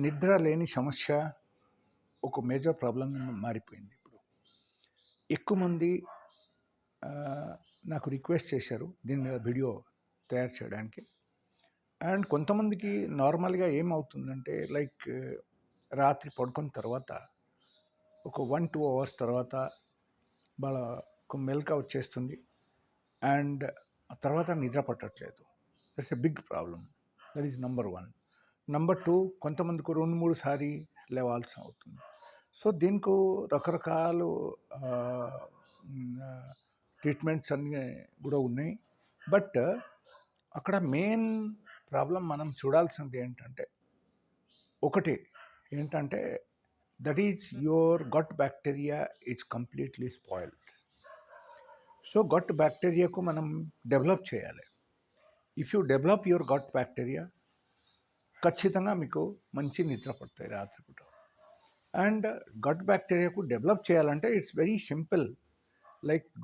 నిద్ర లేని సమస్య ఒక మేజర్ ప్రాబ్లమ్‌గా మారిపోయింది ఇప్పుడు. ఎక్కువ మంది నాకు రిక్వెస్ట్ చేశారు దీని మీద వీడియో తయారు చేయడానికి. అండ్ కొంతమందికి నార్మల్‌గా ఏమవుతుందంటే రాత్రి పడుకున్న తర్వాత ఒక 1, 2 అవర్స్ తర్వాత వాళ్ళకు మెలకువ వచ్చేస్తుంది. అండ్ ఆ తర్వాత నిద్ర పట్టట్లేదు. That's a big problem. That is number 1. Number 2, కొంతమందికి 2, 3 సారి లేవాల్సి అవుతుంది. సో దీనికి రకరకాలు ట్రీట్మెంట్స్ అన్నీ కూడా ఉన్నాయి. బట్ అక్కడ మెయిన్ ప్రాబ్లం మనం చూడాల్సింది ఒకటి ఏంటంటే that is your gut bacteria is completely spoiled. So gut బ్యాక్టీరియాకు మనం డెవలప్ చేయాలి. If you develop your gut bacteria ఖచ్చితంగా మీకు మంచి నిద్ర పడతాయి రాత్రిపూట. అండ్ గట్ బ్యాక్టీరియాకు డెవలప్ చేయాలంటే ఇట్స్ వెరీ సింపుల్.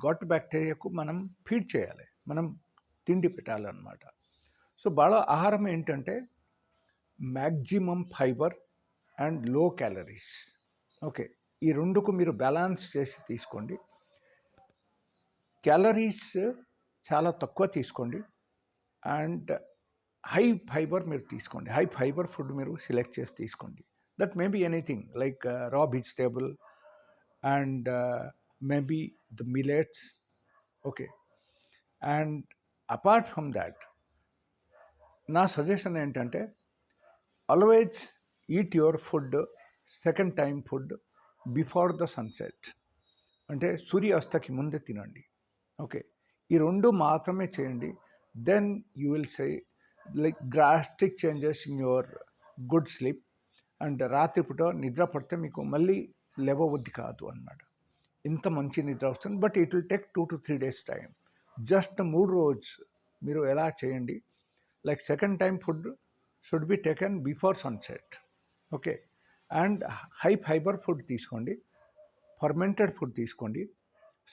గట్ బ్యాక్టీరియాకు మనం ఫీడ్ చేయాలి, మనం తిండి పెట్టాలన్నమాట. సో ఆహారం ఏంటంటే maximum fibre and low calories. Okay, ఈ రెండుకు మీరు బ్యాలెన్స్ చేసి తీసుకోండి. క్యాలరీస్ చాలా తక్కువ తీసుకోండి అండ్ హై ఫైబర్ మీరు తీసుకోండి. హై ఫైబర్ ఫుడ్ మీరు సెలెక్ట్ చేసి తీసుకోండి. That may be anything like raw vegetable and maybe the millets. Okay, and apart from that నా సజెషన్ ఏంటంటే always eat your food second time food before the sunset. అంటే సూర్యాస్తకి ముందే తినండి. Okay, ఈ రెండు మాత్రమే చేయండి. Then you will see drastic changes in your good sleep. And రాత్రిపూట నిద్ర పడితే మీకు మళ్ళీ లేవబుద్ధి కాదు అన్నమాట. ఇంత మంచి నిద్ర వస్తుంది. But it will take 2 to 3 days time. Just 3 రోజు మీరు ఎలా చేయండి. Second time food should be taken before sunset. Okay, and high fibre food తీసుకోండి, ఫర్మెంటెడ్ ఫుడ్ తీసుకోండి,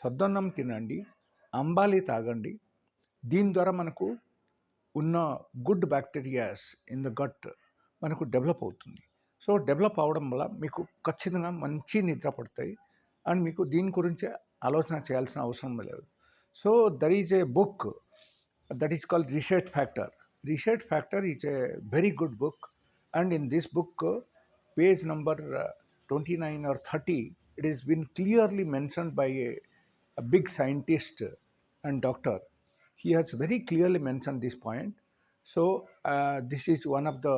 సద్దన్నం తినండి, అంబాలి తాగండి. దీని ద్వారా మనకు ఉన్న good bacterias in the gut మనకు డెవలప్ అవుతుంది. సో డెవలప్ అవడం వల్ల మీకు ఖచ్చితంగా మంచి నిద్ర పడతాయి అండ్ మీకు దీని గురించి ఆలోచన చేయాల్సిన అవసరం లేదు. So there is a book that is called Reset Factor. Reset Factor is a very good book, and in this book, page number 29 or 30, it has been clearly mentioned by a big scientist and doctor. He has very clearly mentioned this point. So this is one of the